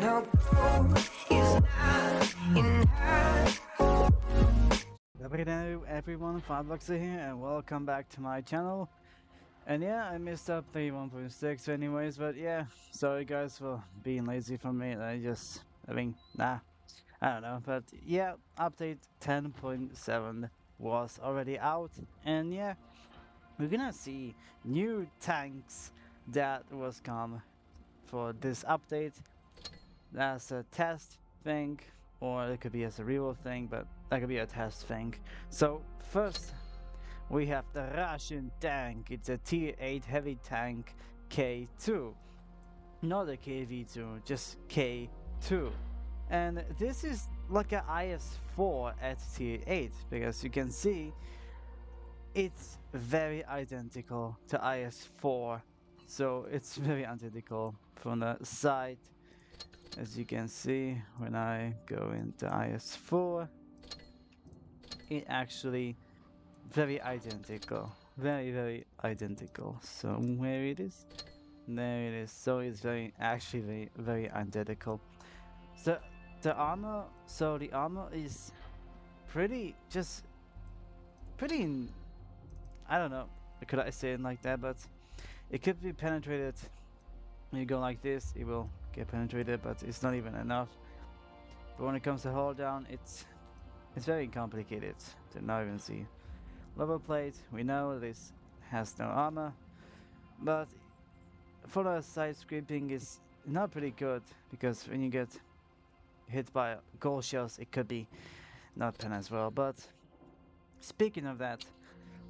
no gold is not enough. Добрий день, everyone, WoTBlitz here, and welcome back to my channel. And yeah, I missed update 1.6 anyways, but yeah, sorry guys for being lazy from me. I don't know, but yeah, update 10.7 was already out, and yeah, we're gonna see new tanks that was come for this update. That's a test thing, or it could be as a real thing, but that could be a test thing. So first, we have the Russian tank. It's a tier 8 heavy tank K2. Not a KV2, just K2. And this is like an IS4 at tier 8, because you can see it's very identical to IS4. So it's very identical from the side. As you can see, when I go into IS4, it actually very identical, very identical. So where it is, there it is. So it's very identical. So the armor, the armor is pretty, just pretty, I don't know, could I say it like that, but it could be penetrated. When you go like this, it will get penetrated, but it's not even enough. But when it comes to hold down, it's very complicated to not even see. Level plate, we know this has no armor, but for the side scraping is not pretty good, because when you get hit by gold shells, it could be not pen as well. But speaking of that,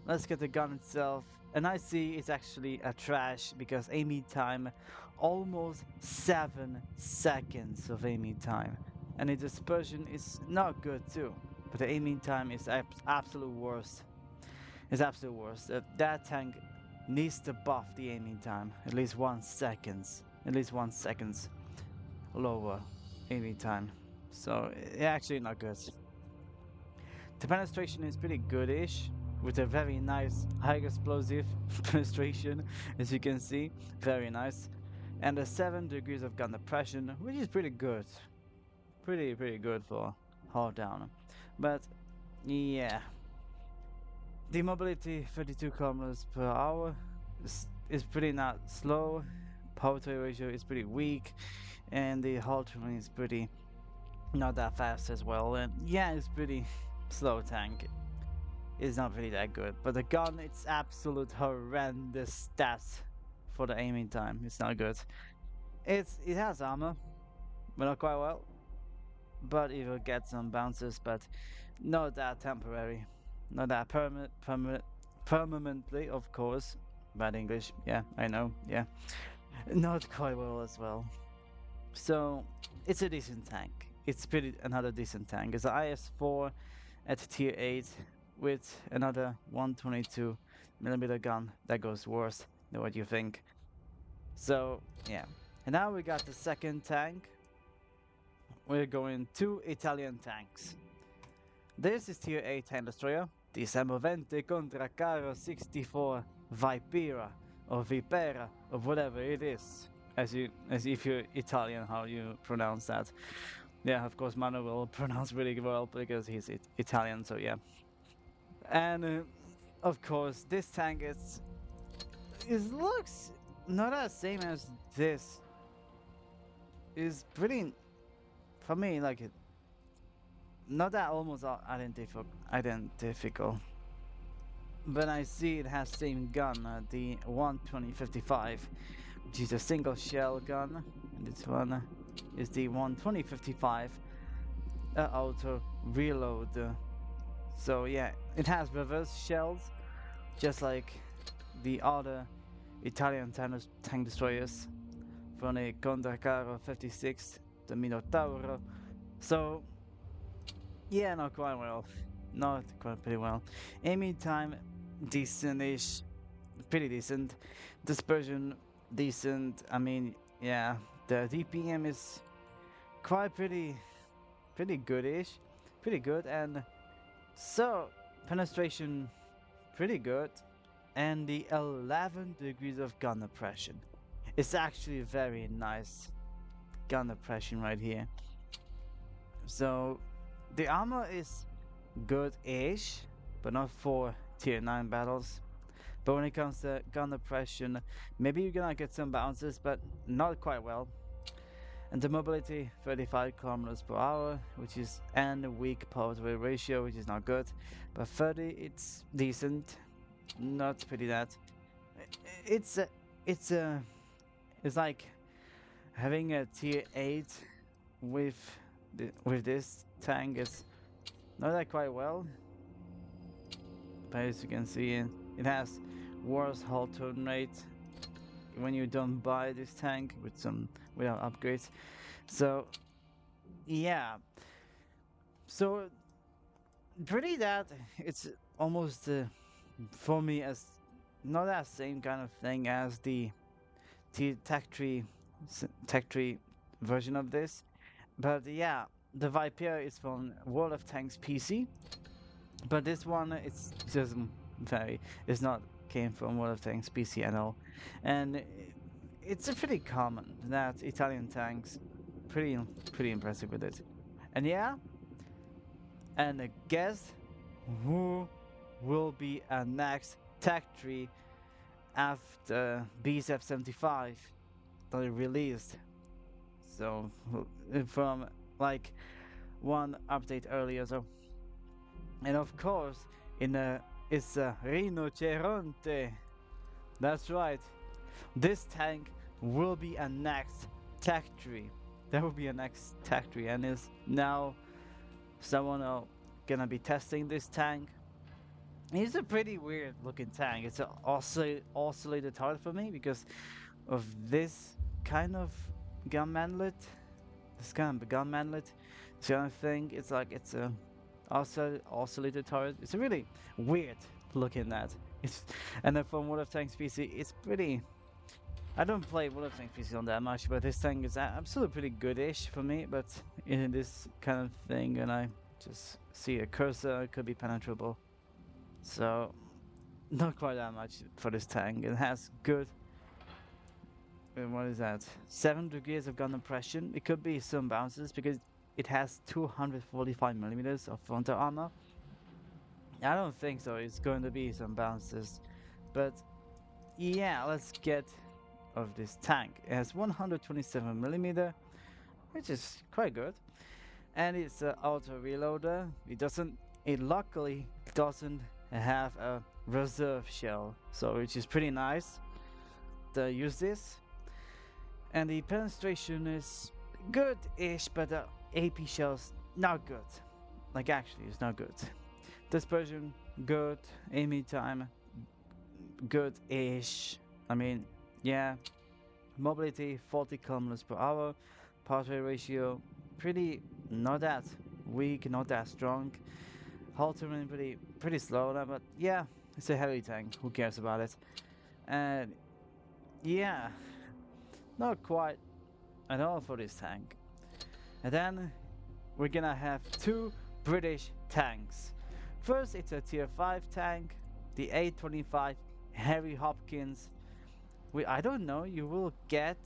let's get the gun itself. And I see it's actually a trash, because aiming time almost 7 seconds of aiming time, and the dispersion is not good too, but the aiming time is absolute worst. It's absolute worst. That tank needs to buff the aiming time at least 1 seconds, lower aiming time. So actually not good. The penetration is pretty goodish, with a very nice high explosive penetration, as you can see, very nice, and a 7 degrees of gun depression, which is pretty good, pretty good for hold down. But yeah, the mobility 32 kilometers per hour is pretty not slow. Power to ratio is pretty weak, and the hold time is pretty not that fast as well. And yeah, it's pretty slow tank. It's not really that good, but the gun, it's absolute horrendous stats for the aiming time. It's not good. It has armor, but not quite well. But it will get some bounces, but not that temporary, not that permanently, of course. Bad English, yeah, I know, yeah. Not quite well as well. So it's a decent tank. It's pretty another decent tank. It's an IS4 at tier 8 with another 122mm gun that goes worse than what you think. So yeah, and now we got the second tank. We're going 2 Italian tanks. This is tier 8 tank destroyer, the Samovente contra Caro 64 Vipera or Vipera or whatever it is, as if you're Italian, how you pronounce that. Yeah, of course Manu will pronounce really well because he's Italian, so yeah. And of course this tank looks not as same as this. Is pretty, for me, like it, not that almost identical. But I see it has same gun, the 12055, which is a single shell gun, and this one is the 12055 auto reload. So yeah, it has reverse shells, just like the other Italian tank destroyers from the Contracaro 56, the Minotauro. So yeah, not quite well. Not quite pretty well. Aiming time, decent-ish. Pretty decent. Dispersion, decent. I mean, yeah. The DPM is quite pretty goodish. Pretty good. And so, penetration, pretty good. And the 11 degrees of gun oppression. It's actually very nice. gun oppression right here. So the armor is good-ish, but not for tier 9 battles. But when it comes to gun oppression, maybe you're gonna get some bounces, but not quite well. And the mobility 35 kilometers per hour, which is and weak power to weight ratio, which is not good. But 30, it's decent, not pretty that. It's a, it's a, it's like having a tier 8 with with this tank is not that quite well. But as you can see, it has worse hull turn rate when you don't buy this tank without upgrades. So yeah, so pretty that it's almost for me as not that same kind of thing as the tech tree version of this, but yeah, the Viper is from World of Tanks PC, but this one it's just very it's not came from World of Tanks PC at all, and it's a pretty common that Italian tanks pretty impressive with it, and yeah, and guess who will be a next tech tree after BSF-75 that it released. So from like one update earlier. So and of course it's a Rinoceronte. That's right. This tank will be a next tech tree. That will be a next tech tree, and is now someone gonna be testing this tank. It's a pretty weird looking tank. It's an oscillated turret for me because of this kind of gun manlet. This kind of gun manlet. So I think it's like it's a oscillated turret. It's a really weird looking that. It's and then from World of Tanks PC, it's pretty. I don't play World of Tanks PC on that much, but this tank is absolutely pretty goodish for me. But in this kind of thing, and I just see a cursor, it could be penetrable. So not quite that much for this tank. It has good. What is that? 7 degrees of gun oppression. It could be some bounces because it has 245 millimeters of frontal armor. I don't think so. It's going to be some bounces, but yeah, let's get of this tank. It has 127 millimeter, which is quite good, and it's an auto reloader. It luckily doesn't have a reserve shell, so which is pretty nice to use this. And the penetration is good-ish, but the AP shell's not good. Like actually, it's not good. Dispersion good, aiming time good-ish. I mean, yeah. Mobility 40 kilometers per hour. Power to weight ratio pretty not that weak, not that strong. Hull turn pretty slow now, but yeah, it's a heavy tank. Who cares about it? And yeah, not quite at all for this tank. And then we're gonna have two British tanks. First, it's a tier 5 tank, the 825 Harry Hopkins. I don't know, you will get.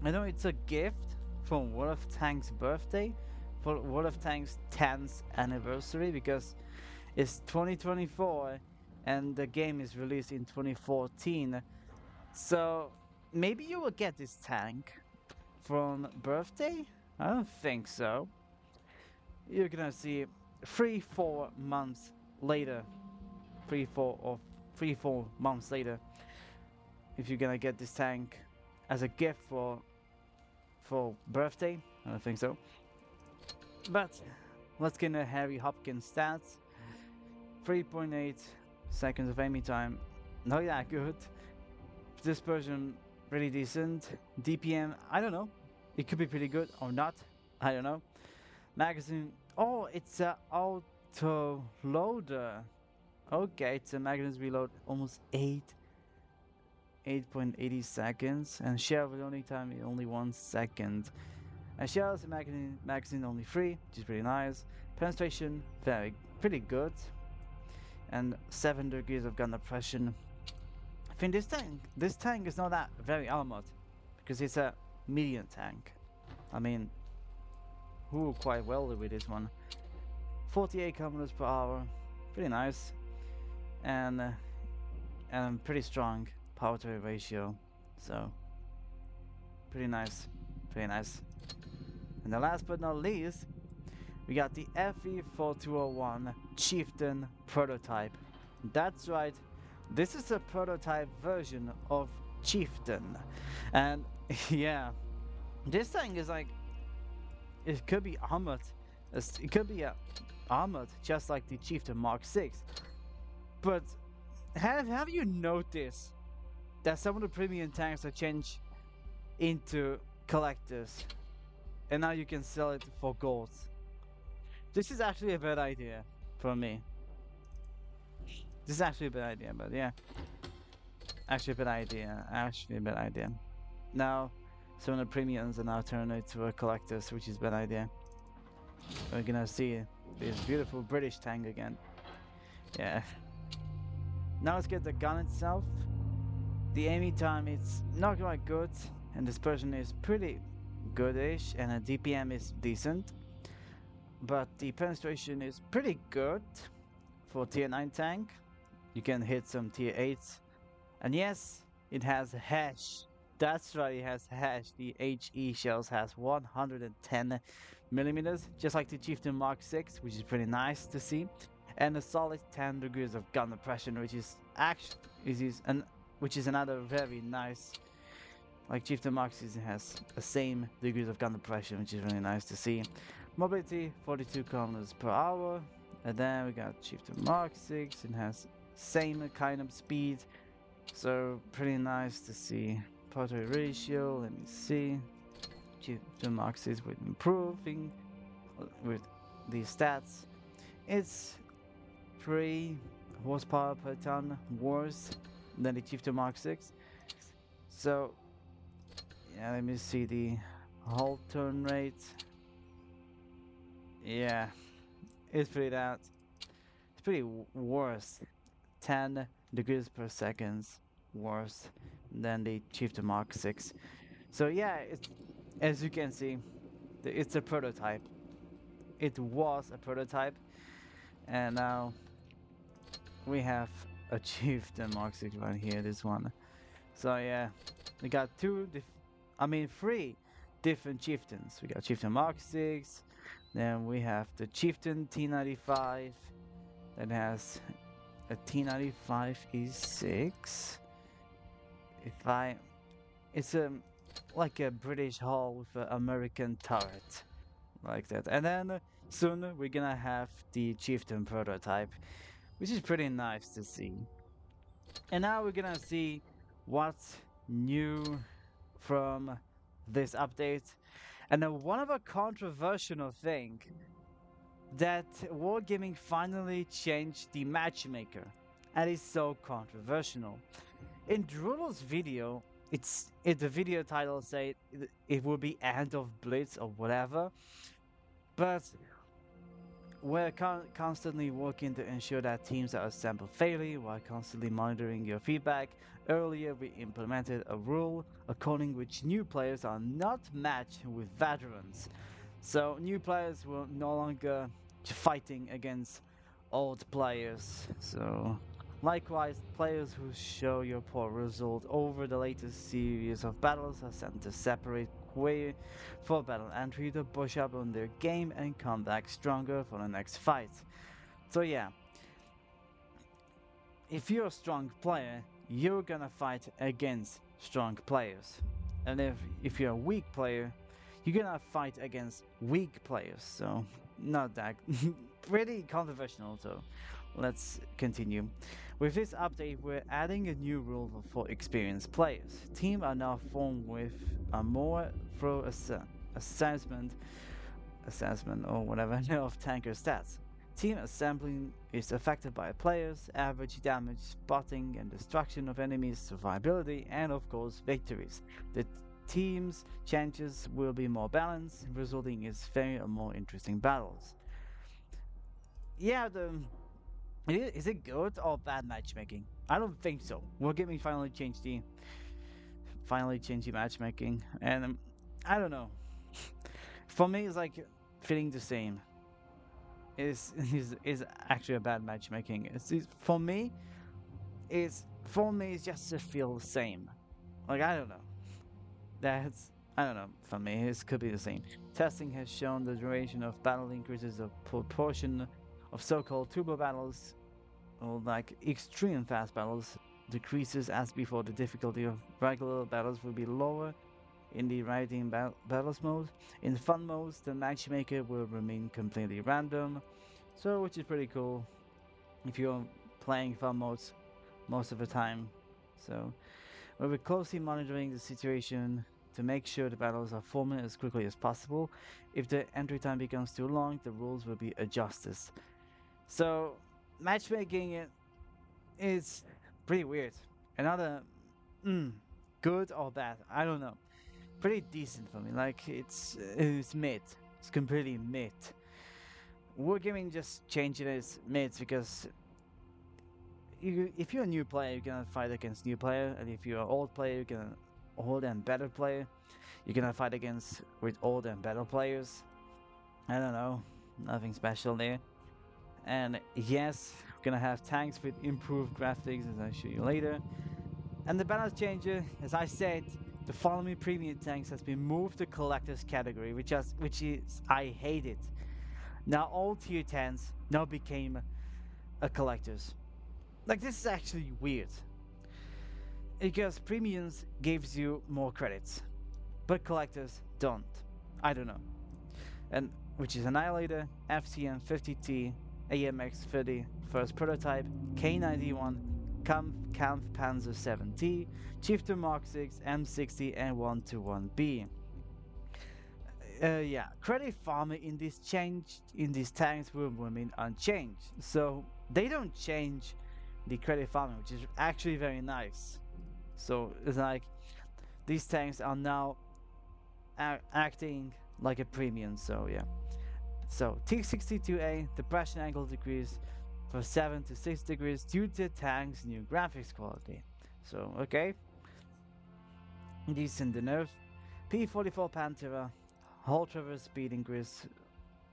I know it's a gift from World of Tanks' birthday, for World of Tanks' 10th anniversary, because it's 2024 and the game is released in 2014. So maybe you will get this tank from birthday? I don't think so. You're gonna see 3-4 months later. 3-4 months later. If you're gonna get this tank as a gift for birthday, I don't think so. But let's get a Harry Hopkins stats. 3.8 seconds of aiming time, not that good. Dispersion pretty decent. DPM, I don't know. It could be pretty good or not. I don't know. Magazine, oh, it's a auto loader. Okay, it's a magazine reload almost 8.80 seconds, and share of only time is only 1 second. And share of the magazine only 3, which is pretty nice. Penetration pretty good, and 7 degrees of gun oppression. I think this tank is not that very armored because it's a medium tank. I mean, who quite well with this one. 48 kilometers per hour, pretty nice, and pretty strong power to weight ratio. So pretty nice, pretty nice. And the last but not least, we got the FE4201 Chieftain prototype. That's right, this is a prototype version of Chieftain. And yeah, this thing is like, it could be armored. It could be armored just like the Chieftain Mark 6. But have you noticed that some of the premium tanks are changed into collectors and now you can sell it for gold? This is actually a bad idea for me. This is actually a bad idea, but yeah. Actually a bad idea. Actually a bad idea. Now, some of the premiums are now turned into a collectors, which is a bad idea. We're gonna see this beautiful British tank again. Yeah. Now let's get the gun itself. The aiming time is not quite good, and dispersion is pretty goodish, and a DPM is decent. But the penetration is pretty good for tier 9 tank. You can hit some tier 8s. And yes, it has hash. That's right, it has hash. The HE shells has 110 millimeters, just like the Chieftain Mark 6, which is pretty nice to see. And a solid 10 degrees of gun depression, which is another very nice. Like Chieftain Mark 6 has the same degrees of gun depression, which is really nice to see. Mobility 42 kilometers per hour. And then we got Chieftain Mark 6, it has same kind of speed. So pretty nice to see. Power to weight ratio, let me see. Chieftain Mark 6 with improving with these stats. It's 3 horsepower per ton worse than the Chieftain Mark 6. So yeah, let me see the whole turn rate. Yeah, it's pretty that. It's pretty worse. 10 degrees per second worse than the Chieftain Mark 6. So yeah, it's, as you can see, it's a prototype. It was a prototype, and now we have a Chieftain Mark 6 right here, this one. So yeah, we got three different Chieftains. We got Chieftain Mark 6, then we have the Chieftain T95 that has a T95 E6. It's like a British hull with an American turret, like that. And then soon we're gonna have the Chieftain prototype, which is pretty nice to see. And now we're gonna see what's new from this update. And then one of a controversial thing that Wargaming finally changed the matchmaker, and it's so controversial. In Droodle's video, the video title said it will be end of Blitz or whatever, but we're constantly working to ensure that teams are assembled fairly while constantly monitoring your feedback. Earlier, we implemented a rule according which new players are not matched with veterans. So new players will no longer fighting against old players. So likewise, players who show your poor result over the latest series of battles are sent to separate way for battle entry to push up on their game and come back stronger for the next fight. So yeah, if you're a strong player, you're gonna fight against strong players. And if you're a weak player, you're gonna fight against weak players. So not that pretty controversial, so let's continue. With this update, we're adding a new rule for experienced players. Teams are now formed with a more thorough assessment or whatever of tanker stats. Team assembling is affected by players' average damage, spotting and destruction of enemies, survivability, and of course victories. The team's chances will be more balanced, resulting in fairer and more interesting battles. Yeah, is it good or bad matchmaking? I don't think so. Wargaming finally changed the matchmaking, and I don't know. for me, it's like feeling the same. Is actually a bad matchmaking. For me, it's just to feel the same. Like I don't know. That's I don't know. For me, it could be the same. Testing has shown the duration of battle increases the proportion of so-called turbo battles, or like extreme fast battles, decreases as before. The difficulty of regular battles will be lower in the riding battles mode. In fun modes, the matchmaker will remain completely random, so which is pretty cool if you're playing fun modes most of the time. So we'll be closely monitoring the situation to make sure the battles are forming as quickly as possible. If the entry time becomes too long, the rules will be adjusted. So matchmaking is pretty weird. Another good or bad, I don't know. Pretty decent for me. Like it's mid. It's completely mid. Wargaming just changing its mids because if you're a new player, you're gonna fight against new player, and if you're an old player, you're gonna old and better player. You're gonna fight against with old and better players. I don't know, nothing special there. And yes, we're gonna have tanks with improved graphics, as I'll show you later. And the balance changer, as I said, the following premium tanks has been moved to collector's category, which is I hate it. Now all tier 10s now became a collector's. Like this is actually weird. Because premiums gives you more credits, but collectors don't. I don't know. And which is Annihilator, FCM 50T, AMX 30, first prototype, K91, Kampfpanzer 7T, Chieftain Mark 6, M60, and 121B. Yeah, credit farming in these tanks will remain unchanged. So they don't change the credit farming, which is actually very nice. So it's like these tanks are now acting like a premium. So yeah. So T62A, the depression angle decreased from 7 to 6 degrees due to tank's new graphics quality. So okay, decent nerf. P44 Pantera, hull traverse speed increase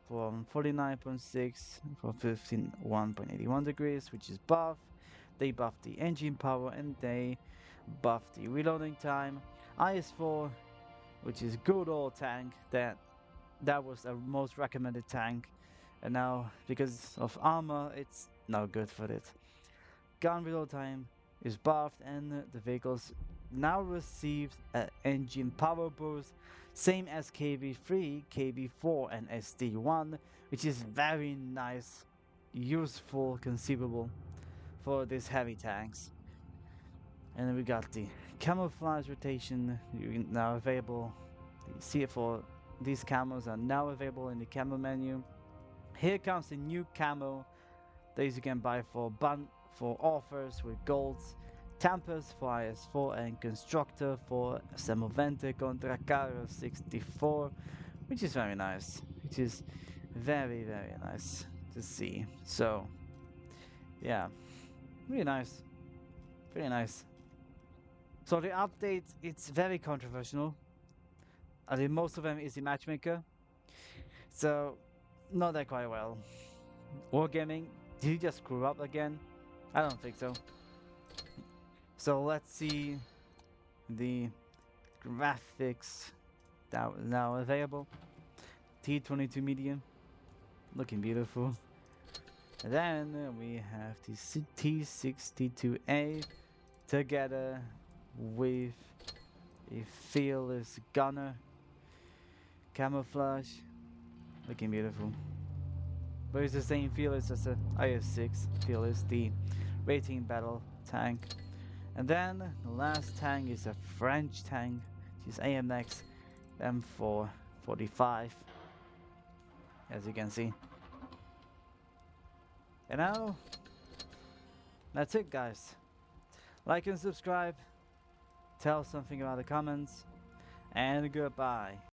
from 49.6 for 51.81 degrees, which is buff. They buffed the engine power and they buffed the reloading time. IS4, which is good old tank that was a most recommended tank, and now because of armor, it's not good for it. Gun reload time is buffed, and the vehicles now receive an engine power boost, same as KB3, KB4, and SD1, which is very nice, useful, conceivable for these heavy tanks. And then we got the camouflage rotation now available. You see it for these camos are now available in the camo menu. Here comes the new camo that you can buy for offers with golds, Tempest for IS4 and Constructor for Semovente contra Caro 64, which is very nice. Which is very nice to see. So yeah, really nice, very nice. So the update, it's very controversial. I think most of them is the matchmaker. So not that quite well. Wargaming, did you just screw up again? I don't think so. So let's see the graphics that was now available. T22 medium, looking beautiful. And then we have the T62A together with a fearless gunner, camouflage, looking beautiful. But it's the same fearless as the IS6 fearless, the rating battle tank. And then the last tank is a French tank, which is AMX M445, as you can see. And now, that's it guys. Like and subscribe, tell something about the comments, and goodbye.